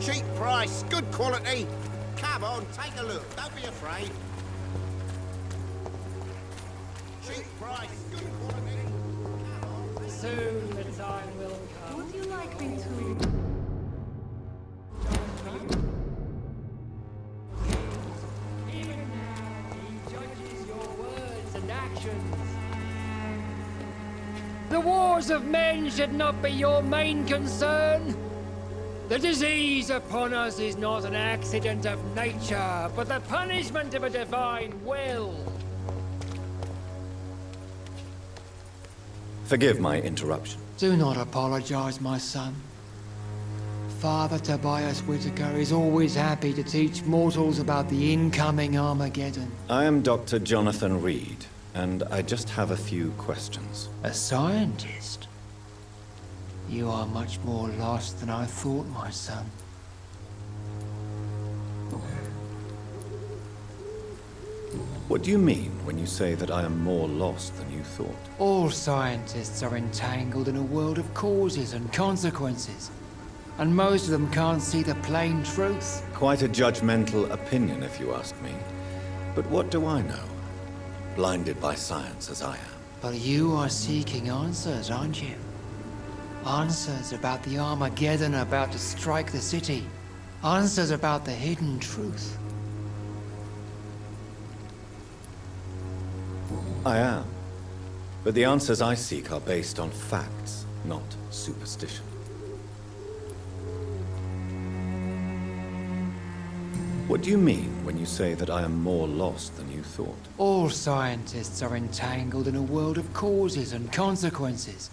Cheap price, good quality. Come on, take a look. Don't be afraid. Cheap price, good quality. Come on. Soon the time will come. Would you like me to? Even now, he judges your words and actions. The wars of men should not be your main concern. The disease upon us is not an accident of nature, but the punishment of a divine will. Forgive my interruption. Do not apologize, my son. Father Tobias Whitaker is always happy to teach mortals about the incoming Armageddon. I am Dr. Jonathan Reed, and I just have a few questions. A scientist? You are much more lost than I thought, my son. What do you mean when you say that I am more lost than you thought? All scientists are entangled in a world of causes and consequences, and most of them can't see the plain truth. Quite a judgmental opinion, if you ask me. But what do I know? Blinded by science as I am. But you are seeking answers, aren't you? Answers about the Armageddon about to strike the city. Answers about the hidden truth. I am. But the answers I seek are based on facts, not superstition. What do you mean when you say that I am more lost than you thought? All scientists are entangled in a world of causes and consequences,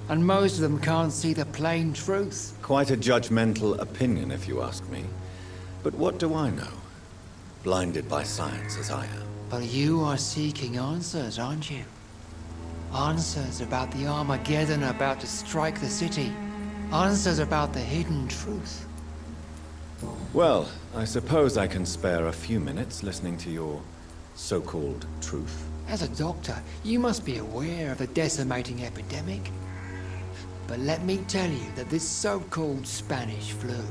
and most of them can't see the plain truth. Quite a judgmental opinion, if you ask me. But what do I know? Blinded by science as I am. But you are seeking answers, aren't you? Answers about the Armageddon about to strike the city. Answers about the hidden truth. Well, I suppose I can spare a few minutes listening to your so-called truth. As a doctor, you must be aware of the decimating epidemic. But let me tell you that this so-called Spanish flu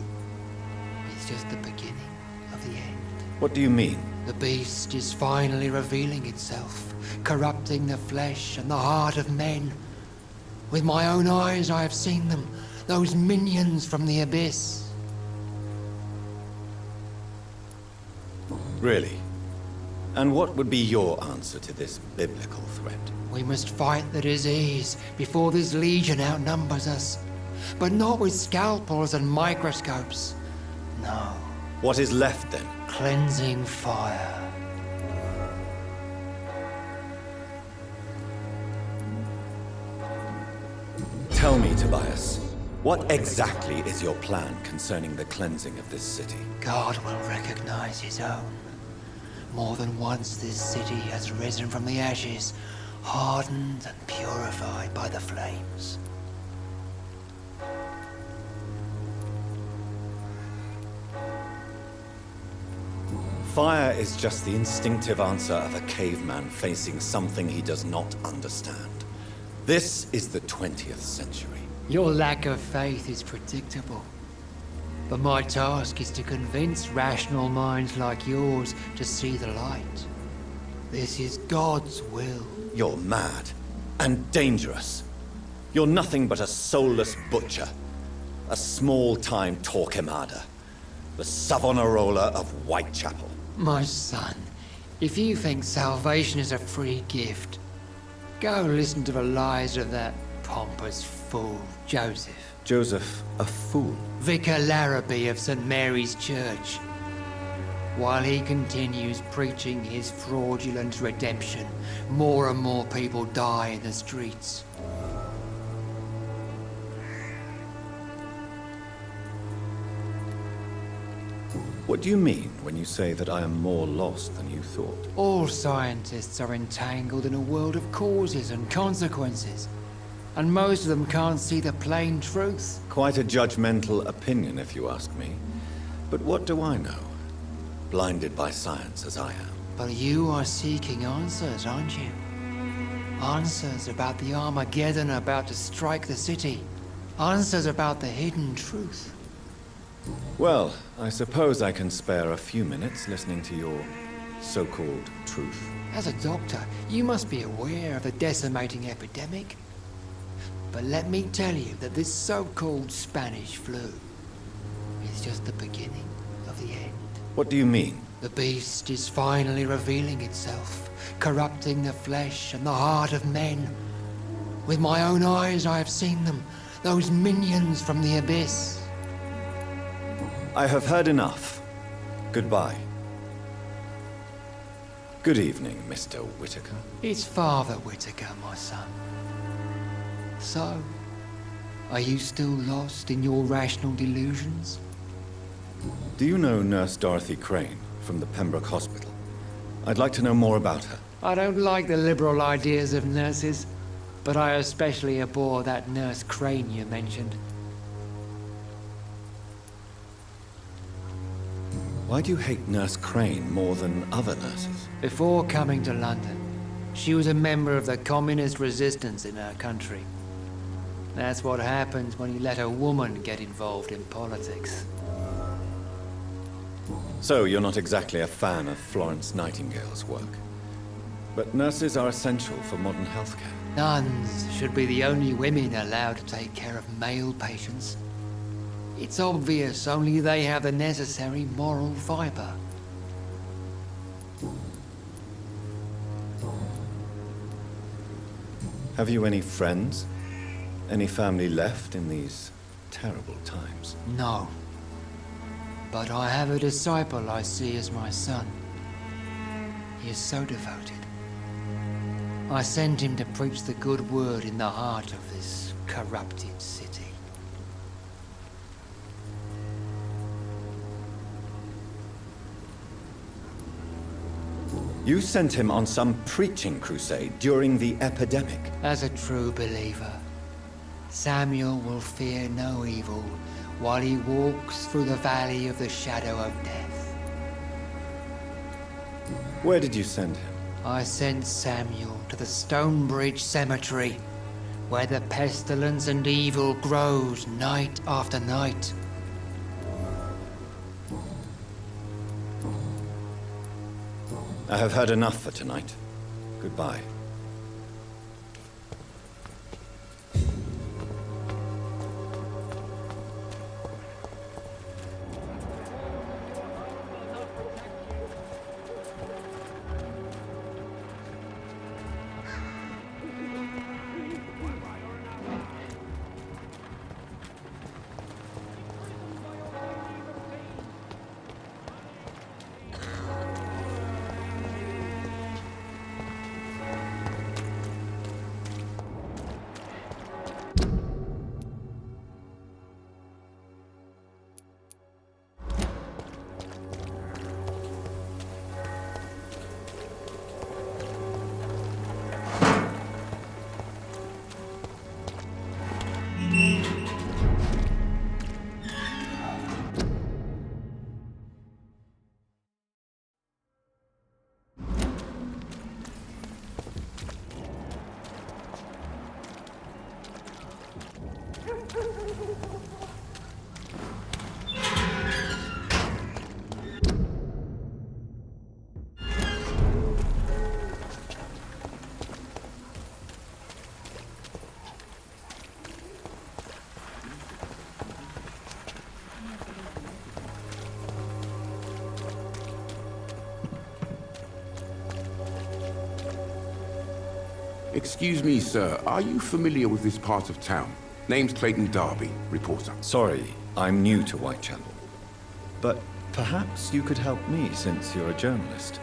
is just the beginning of the end. What do you mean? The beast is finally revealing itself, corrupting the flesh and the heart of men. With my own eyes I have seen them, those minions from the abyss. Really? And what would be your answer to this biblical threat? We must fight the disease before this legion outnumbers us. But not with scalpels and microscopes. No. What is left then? Cleansing fire. Tell me, Tobias, what exactly is your plan concerning the cleansing of this city? God will recognize his own. More than once this city has risen from the ashes, hardened and purified by the flames. Fire is just the instinctive answer of a caveman facing something he does not understand. This is the 20th century. Your lack of faith is predictable. But my task is to convince rational minds like yours to see the light. This is God's will. You're mad and dangerous. You're nothing but a soulless butcher. A small-time Torquemada. The Savonarola of Whitechapel. My son, if you think salvation is a free gift, go listen to the lies of that pompous fool, Joseph. Joseph, a fool. Vicar Larrabee of St. Mary's Church. While he continues preaching his fraudulent redemption, more and more people die in the streets. What do you mean when you say that I am more lost than you thought? All scientists are entangled in a world of causes and consequences, and most of them can't see the plain truth. Quite a judgmental opinion, if you ask me. But what do I know? Blinded by science as I am. But you are seeking answers, aren't you? Answers about the Armageddon about to strike the city. Answers about the hidden truth. Well, I suppose I can spare a few minutes listening to your so-called truth. As a doctor, you must be aware of the decimating epidemic. But let me tell you that this so-called Spanish flu is just the beginning of the end. What do you mean? The beast is finally revealing itself, corrupting the flesh and the heart of men. With my own eyes I have seen them, those minions from the abyss. I have heard enough. Goodbye. Good evening, Mr. Whitaker. It's Father Whitaker, my son. So, are you still lost in your rational delusions? Do you know Nurse Dorothy Crane from the Pembroke Hospital? I'd like to know more about her. I don't like the liberal ideas of nurses, but I especially abhor that Nurse Crane you mentioned. Why do you hate Nurse Crane more than other nurses? Before coming to London, she was a member of the communist resistance in her country. That's what happens when you let a woman get involved in politics. So you're not exactly a fan of Florence Nightingale's work. But nurses are essential for modern healthcare. Nuns should be the only women allowed to take care of male patients. It's obvious only they have the necessary moral fiber. Have you any friends? Any family left in these terrible times? No. But I have a disciple I see as my son. He is so devoted. I sent him to preach the good word in the heart of this corrupted city. You sent him on some preaching crusade during the epidemic. As a true believer, Samuel will fear no evil while he walks through the valley of the shadow of death. Where did you send him? I sent Samuel to the Stonebridge Cemetery, where the pestilence and evil grows night after night. I have heard enough for tonight. Goodbye. Excuse me, sir. Are you familiar with this part of town? Name's Clayton Darby, reporter. Sorry, I'm new to Whitechapel. But perhaps you could help me since you're a journalist.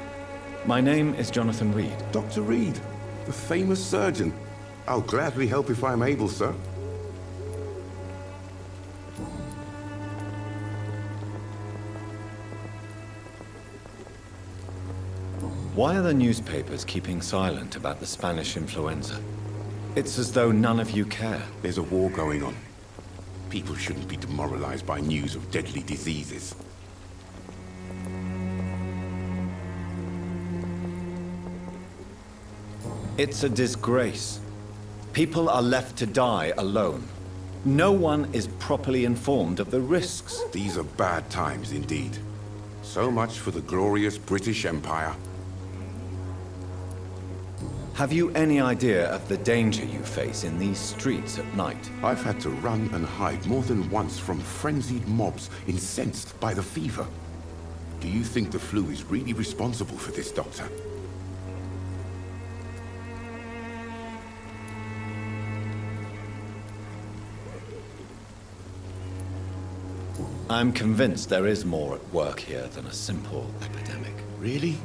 My name is Jonathan Reed. Dr. Reed, the famous surgeon. I'll gladly help if I'm able, sir. Why are the newspapers keeping silent about the Spanish influenza? It's as though none of you care. There's a war going on. People shouldn't be demoralized by news of deadly diseases. It's a disgrace. People are left to die alone. No one is properly informed of the risks. These are bad times indeed. So much for the glorious British Empire. Have you any idea of the danger you face in these streets at night? I've had to run and hide more than once from frenzied mobs incensed by the fever. Do you think the flu is really responsible for this, Doctor? I'm convinced there is more at work here than a simple epidemic. Really?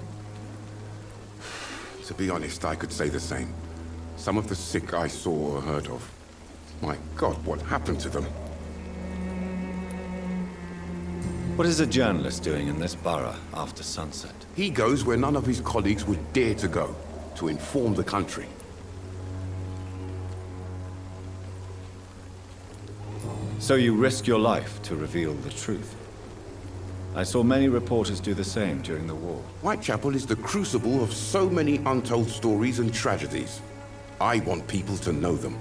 To be honest, I could say the same. Some of the sick I saw or heard of. My God, what happened to them? What is a journalist doing in this borough after sunset? He goes where none of his colleagues would dare to go, to inform the country. So you risk your life to reveal the truth. I saw many reporters do the same during the war. Whitechapel is the crucible of so many untold stories and tragedies. I want people to know them.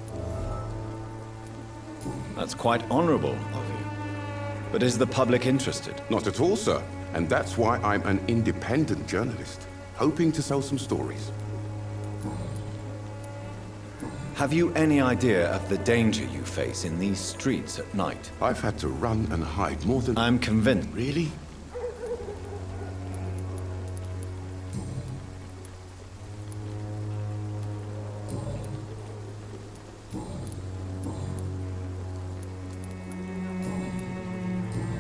That's quite honorable of you. But is the public interested? Not at all, sir. And that's why I'm an independent journalist, hoping to sell some stories. Have you any idea of the danger you face in these streets at night? I've had to run and hide more than... I'm convinced. Really?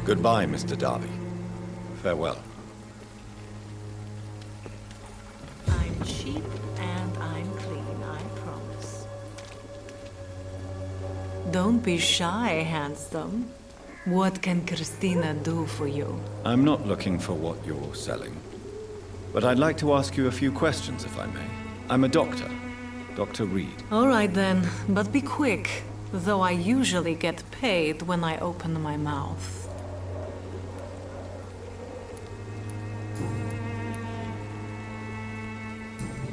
Goodbye, Mr. Darby. Farewell. I'm cheap and I'm clean, I promise. Don't be shy, handsome. What can Christina do for you? I'm not looking for what you're selling. But I'd like to ask you a few questions, if I may. I'm a doctor. Dr. Reed. All right then, but be quick. Though I usually get paid when I open my mouth.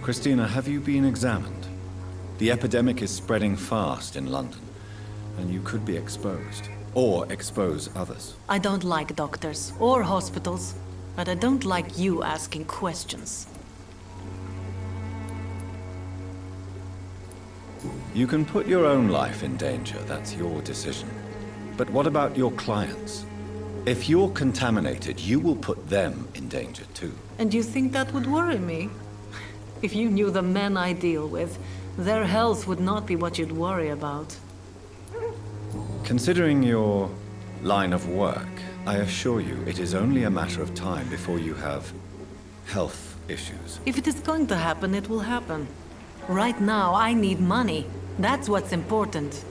Christina, have you been examined? The epidemic is spreading fast in London, and you could be exposed, or expose others. I don't like doctors or hospitals, but I don't like you asking questions. You can put your own life in danger, that's your decision. But what about your clients? If you're contaminated, you will put them in danger too. And you think that would worry me? If you knew the men I deal with, their health would not be what you'd worry about. Considering your line of work, I assure you it is only a matter of time before you have health issues. If it is going to happen, it will happen. Right now, I need money. That's what's important.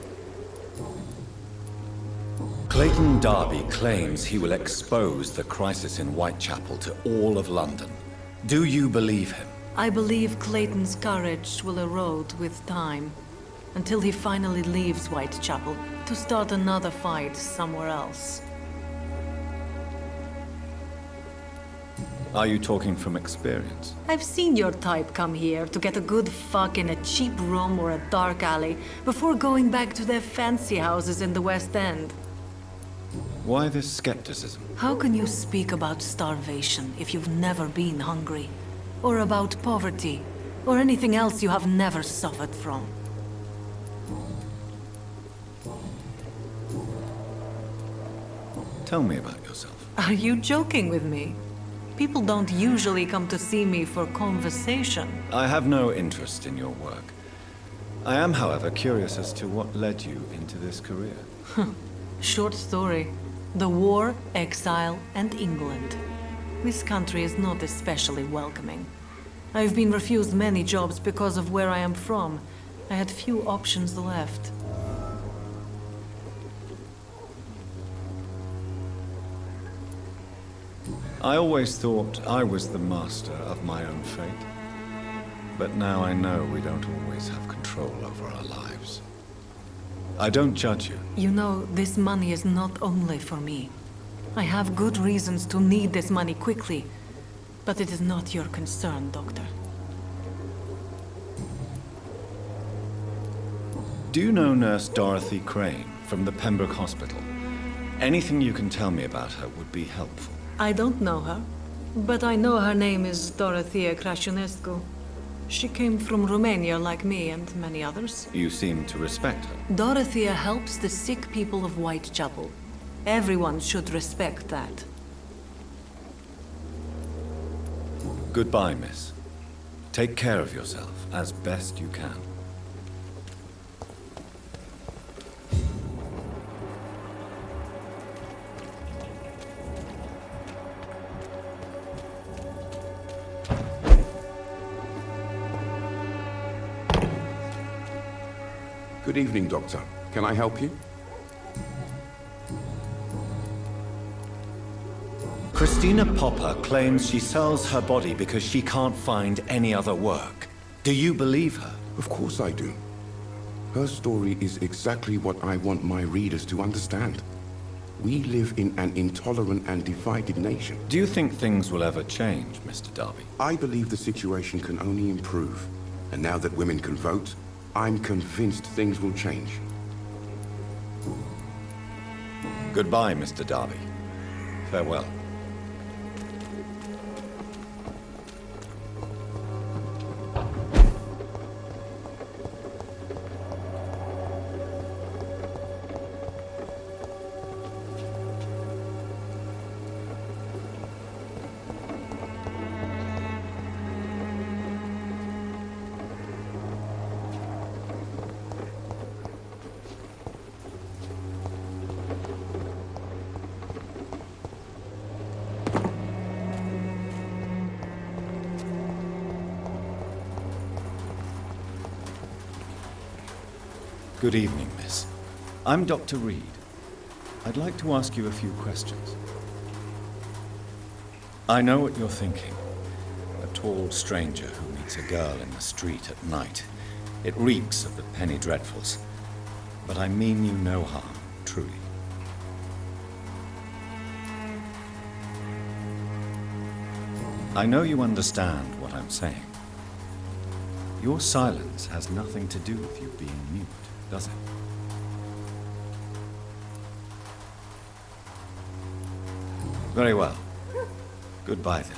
Clayton Darby claims he will expose the crisis in Whitechapel to all of London. Do you believe him? I believe Clayton's courage will erode with time, until he finally leaves Whitechapel to start another fight somewhere else. Are you talking from experience? I've seen your type come here to get a good fuck in a cheap room or a dark alley before going back to their fancy houses in the West End. Why this skepticism? How can you speak about starvation if you've never been hungry? Or about poverty? Or anything else you have never suffered from? Tell me about yourself. Are you joking with me? People don't usually come to see me for conversation. I have no interest in your work. I am, however, curious as to what led you into this career. Short story. The war, exile, and England. This country is not especially welcoming. I've been refused many jobs because of where I am from. I had few options left. I always thought I was the master of my own fate. But now I know we don't always have control over our lives. I don't judge you. You know, this money is not only for me. I have good reasons to need this money quickly, but it is not your concern, Doctor. Do you know Nurse Dorothy Crane from the Pembroke Hospital. Anything you can tell me about her would be helpful. I don't know her, but I know her name is Dorothea Crăciunescu. She came from Romania like me and many others. You seem to respect her. Dorothea helps the sick people of Whitechapel. Everyone should respect that. Goodbye, miss. Take care of yourself as best you can. Good evening, Doctor. Can I help you? Christina Popper claims she sells her body because she can't find any other work. Do you believe her? Of course I do. Her story is exactly what I want my readers to understand. We live in an intolerant and divided nation. Do you think things will ever change, Mr. Darby? I believe the situation can only improve. And now that women can vote, I'm convinced things will change. Goodbye, Mr. Darby. Farewell. Good evening, miss. I'm Dr. Reed. I'd like to ask you a few questions. I know what you're thinking. A tall stranger who meets a girl in the street at night. It reeks of the penny dreadfuls. But I mean you no harm, truly. I know you understand what I'm saying. Your silence has nothing to do with you being mute, does it? Very well. Goodbye, then.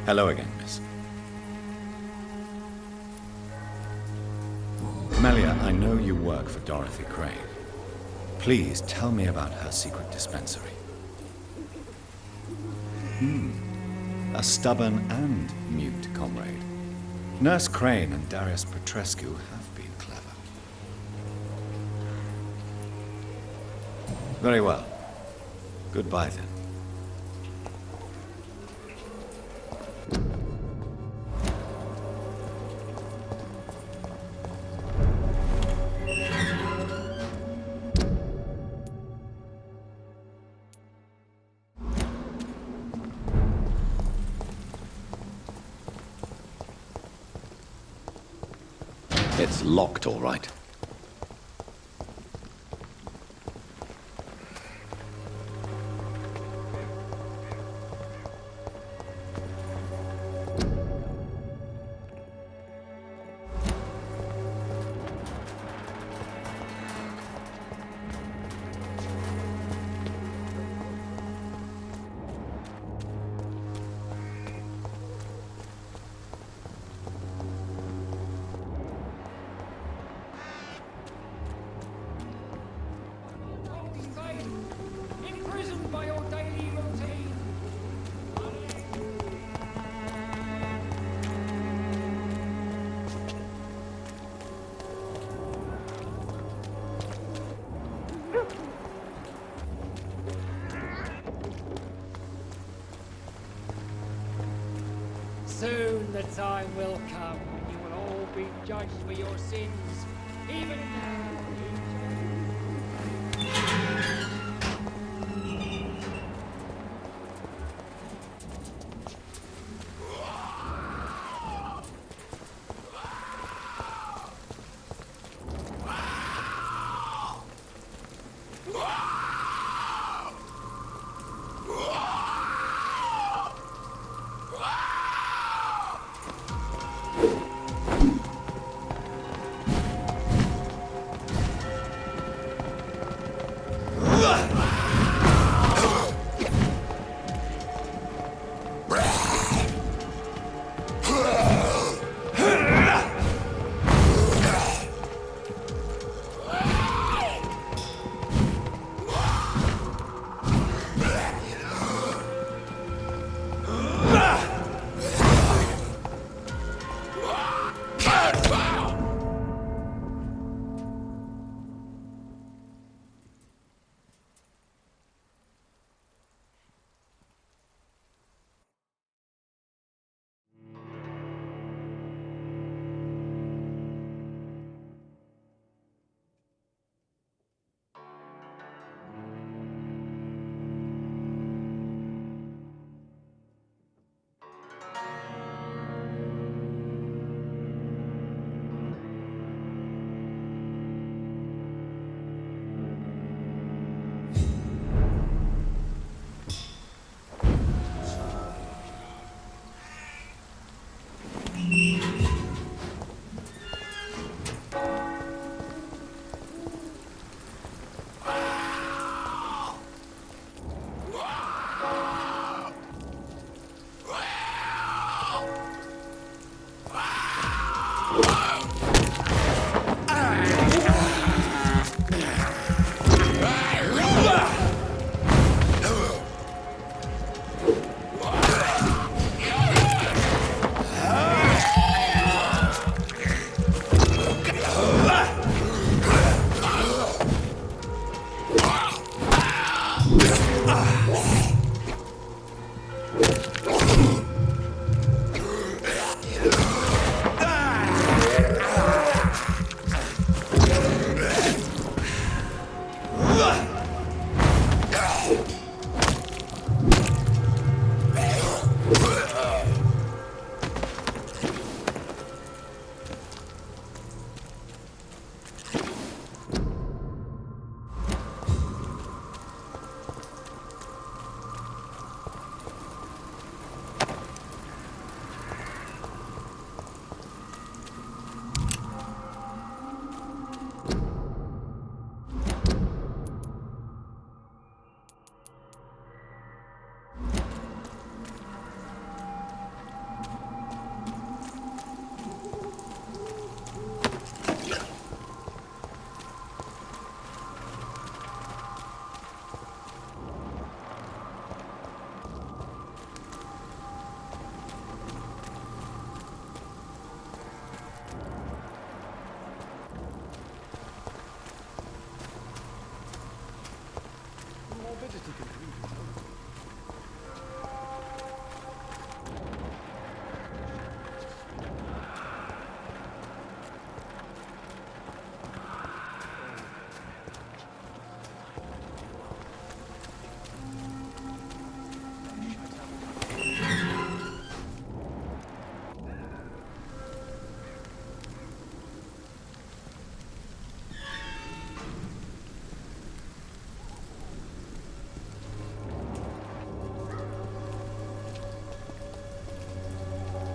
Hello again, miss. Melia, I know you work for Dorothy Crane. Please tell me about her secret dispensary. A stubborn and mute comrade. Nurse Crane and Darius Petrescu have been clever. Very well. Goodbye, then. It's locked, all right. Imprisoned by your daily routine. Soon the time will come when you will all be judged for your sins, even now.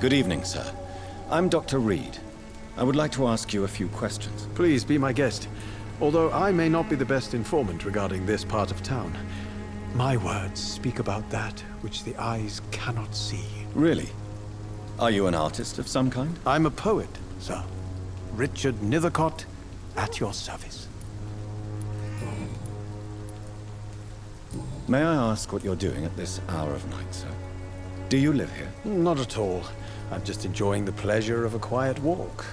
Good evening, sir. I'm Dr. Reed. I would like to ask you a few questions. Please be my guest. Although I may not be the best informant regarding this part of town, my words speak about that which the eyes cannot see. Really? Are you an artist of some kind? I'm a poet, sir. Richard Nethercott, at your service. May I ask what you're doing at this hour of night, sir? Do you live here? Not at all. I'm just enjoying the pleasure of a quiet walk.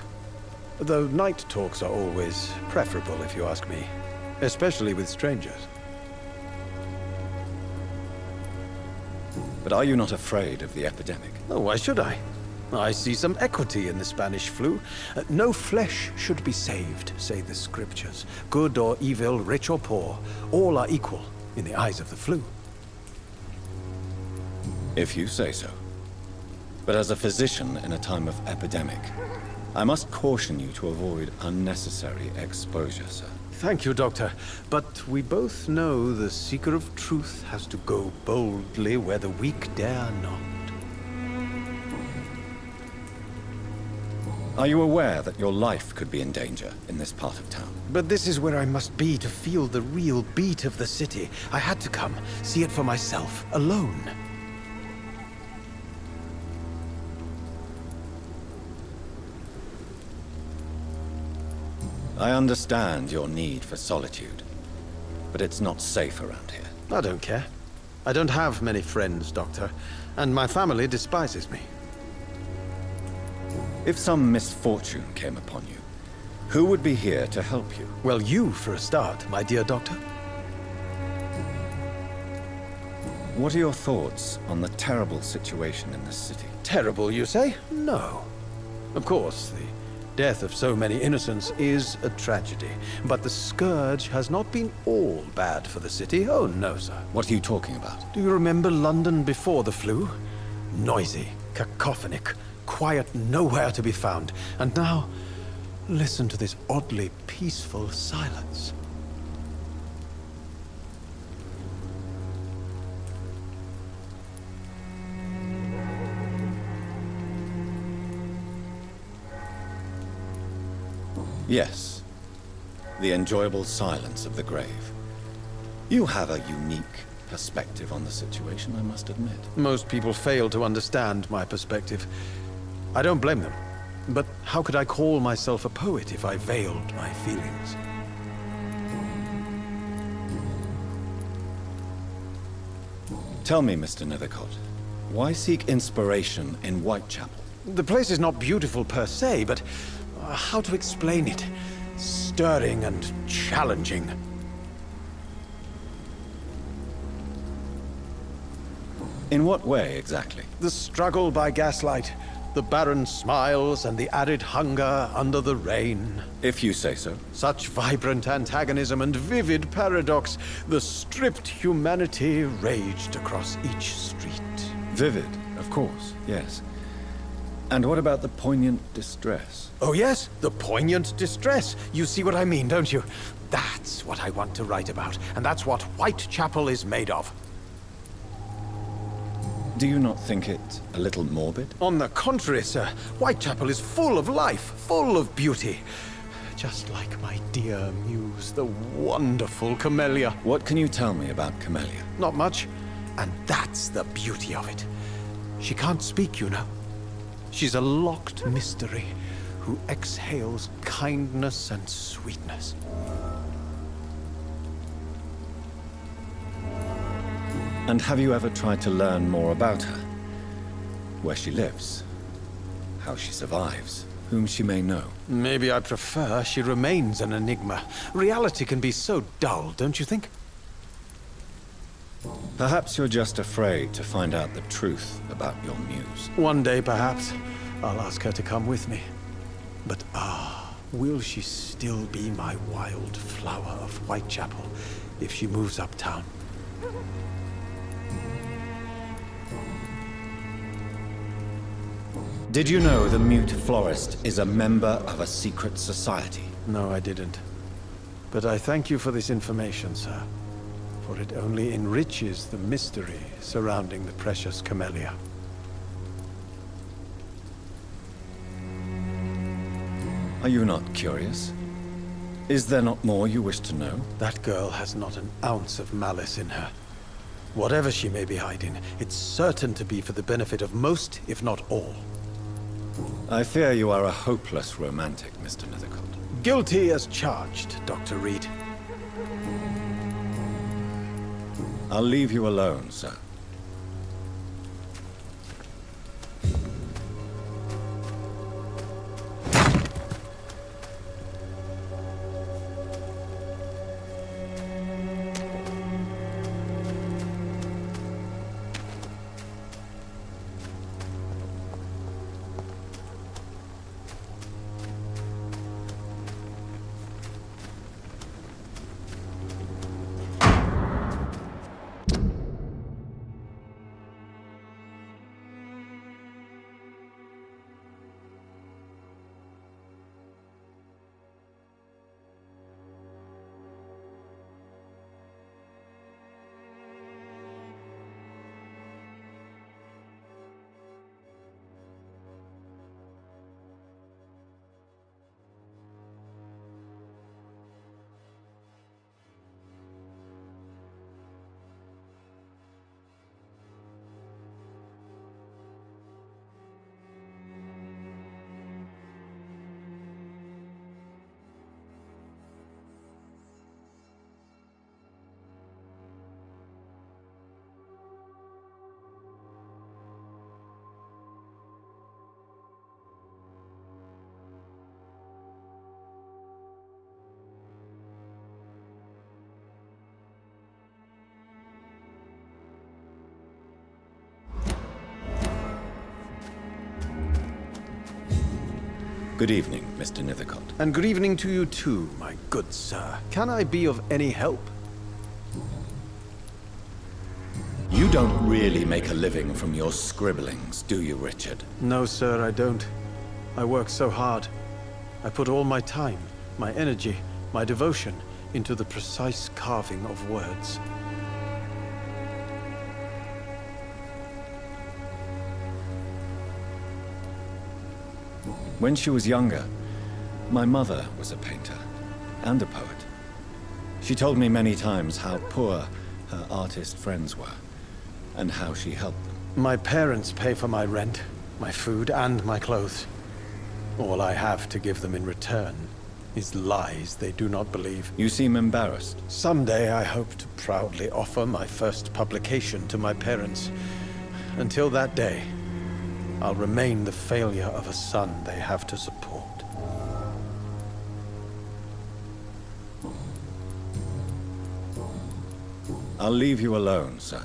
Though night talks are always preferable, if you ask me. Especially with strangers. But are you not afraid of the epidemic? Oh, why should I? I see some equity in the Spanish flu. No flesh should be saved, say the scriptures. Good or evil, rich or poor, all are equal in the eyes of the flu. If you say so. But as a physician in a time of epidemic, I must caution you to avoid unnecessary exposure, sir. Thank you, Doctor. But we both know the seeker of truth has to go boldly where the weak dare not. Are you aware that your life could be in danger in this part of town? But this is where I must be to feel the real beat of the city. I had to come, see it for myself, alone. I understand your need for solitude, but it's not safe around here. I don't care. I don't have many friends, Doctor, and my family despises me. If some misfortune came upon you, who would be here to help you? Well, you for a start, my dear Doctor. What are your thoughts on the terrible situation in this city? Terrible, you say? No. Of course, the death of so many innocents is a tragedy. But the scourge has not been all bad for the city. Oh, no, sir. What are you talking about? Do you remember London before the flu? Noisy, cacophonic, quiet nowhere to be found. And now, listen to this oddly peaceful silence. Yes. The enjoyable silence of the grave. You have a unique perspective on the situation, I must admit. Most people fail to understand my perspective. I don't blame them. But how could I call myself a poet if I veiled my feelings? Tell me, Mr. Nethercott, why seek inspiration in Whitechapel? The place is not beautiful per se, but how to explain it? Stirring and challenging. In what way, exactly? The struggle by gaslight, the barren smiles and the arid hunger under the rain. If you say so. Such vibrant antagonism and vivid paradox, the stripped humanity raged across each street. Vivid, of course, yes. And what about the poignant distress? Oh yes, the poignant distress. You see what I mean, don't you? That's what I want to write about, and that's what Whitechapel is made of. Do you not think it a little morbid? On the contrary, sir, Whitechapel is full of life, full of beauty. Just like my dear muse, the wonderful Camellia. What can you tell me about Camellia? Not much, and that's the beauty of it. She can't speak, you know. She's a locked mystery who exhales kindness and sweetness. And have you ever tried to learn more about her? Where she lives? How she survives? Whom she may know? Maybe I prefer she remains an enigma. Reality can be so dull, don't you think? Perhaps you're just afraid to find out the truth about your muse. One day, perhaps, I'll ask her to come with me. But will she still be my wild flower of Whitechapel if she moves uptown? Did you know the mute florist is a member of a secret society? No, I didn't. But I thank you for this information, sir. For it only enriches the mystery surrounding the precious Camellia. Are you not curious? Is there not more you wish to know? That girl has not an ounce of malice in her. Whatever she may be hiding, it's certain to be for the benefit of most, if not all. I fear you are a hopeless romantic, Mr. Nethercott. Guilty as charged, Dr. Reed. I'll leave you alone, sir. Good evening, Mr. Nethercott. And good evening to you too, my good sir. Can I be of any help? You don't really make a living from your scribblings, do you, Richard? No, sir, I don't. I work so hard. I put all my time, my energy, my devotion into the precise carving of words. When she was younger, my mother was a painter and a poet. She told me many times how poor her artist friends were and how she helped them. My parents pay for my rent, my food, and my clothes. All I have to give them in return is lies they do not believe. You seem embarrassed. Someday I hope to proudly offer my first publication to my parents. Until that day, I'll remain the failure of a son they have to support. I'll leave you alone, sir.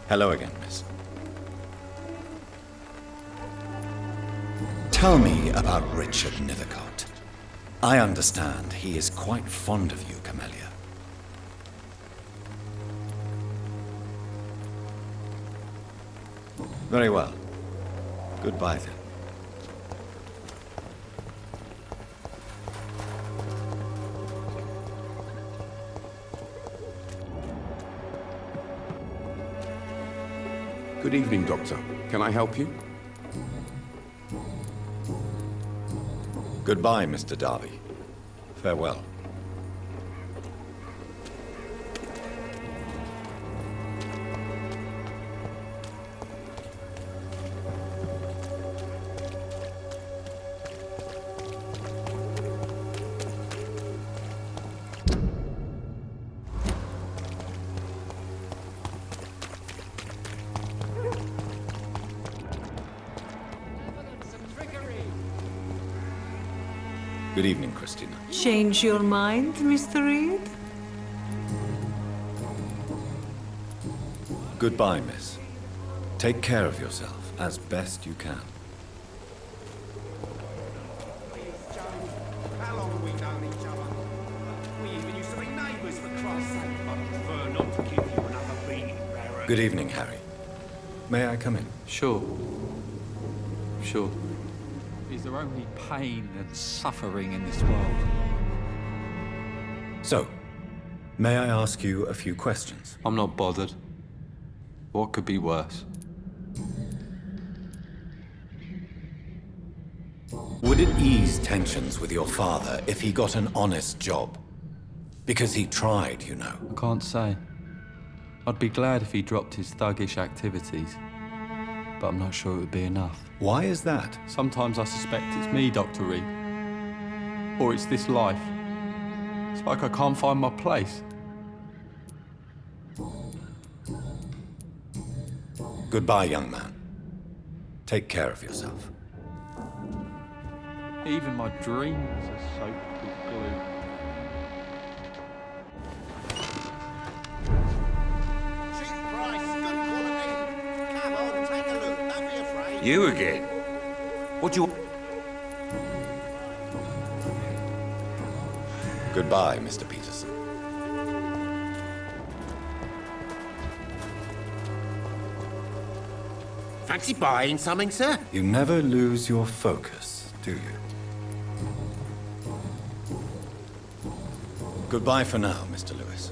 Hello again, miss. Tell me about Richard Nethercott. I understand he is quite fond of you, Camellia. Very well. Goodbye, then. Good evening, Doctor. Can I help you? Goodbye, Mr. Darby. Farewell. Evidence of trickery. Good evening, Christina. Change your mind, Mr. Reed? Goodbye, miss. Take care of yourself as best you can. How long have we known each other? We even used to be neighbours, for Christ's sake. I prefer not to give you another beating, Barrett. Good evening, Harry. May I come in? Sure. Sure. Is there only pain and suffering in this world? So, may I ask you a few questions? I'm not bothered. What could be worse? Would it ease tensions with your father if he got an honest job? Because he tried, you know. I can't say. I'd be glad if he dropped his thuggish activities, but I'm not sure it would be enough. Why is that? Sometimes I suspect it's me, Dr. Reed. Or it's this life. It's like I can't find my place. Goodbye, young man. Take care of yourself. Even my dreams are soaked with glue. Cheap price, good quality. Come on, take a look. Don't be afraid. You again? What do you... Goodbye, Mr. Peterson. Fancy buying something, sir? You never lose your focus, do you? Goodbye for now, Mr. Lewis.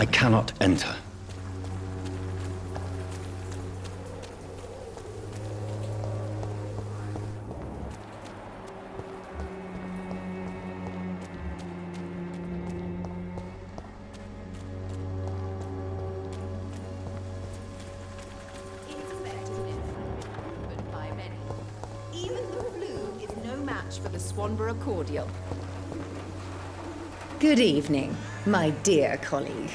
I cannot enter. Expected an improvement by many. Even the flu is no match for the Swanborough cordial. Good evening, my dear colleague.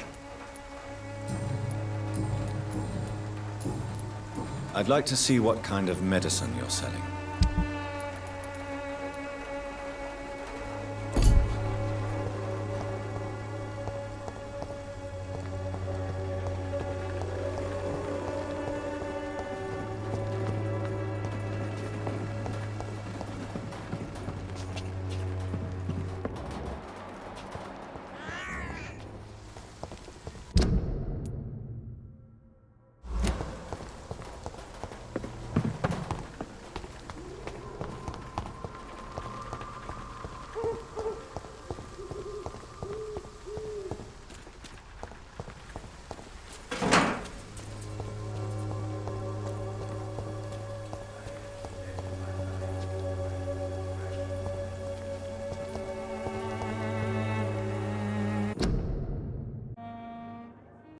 I'd like to see what kind of medicine you're selling.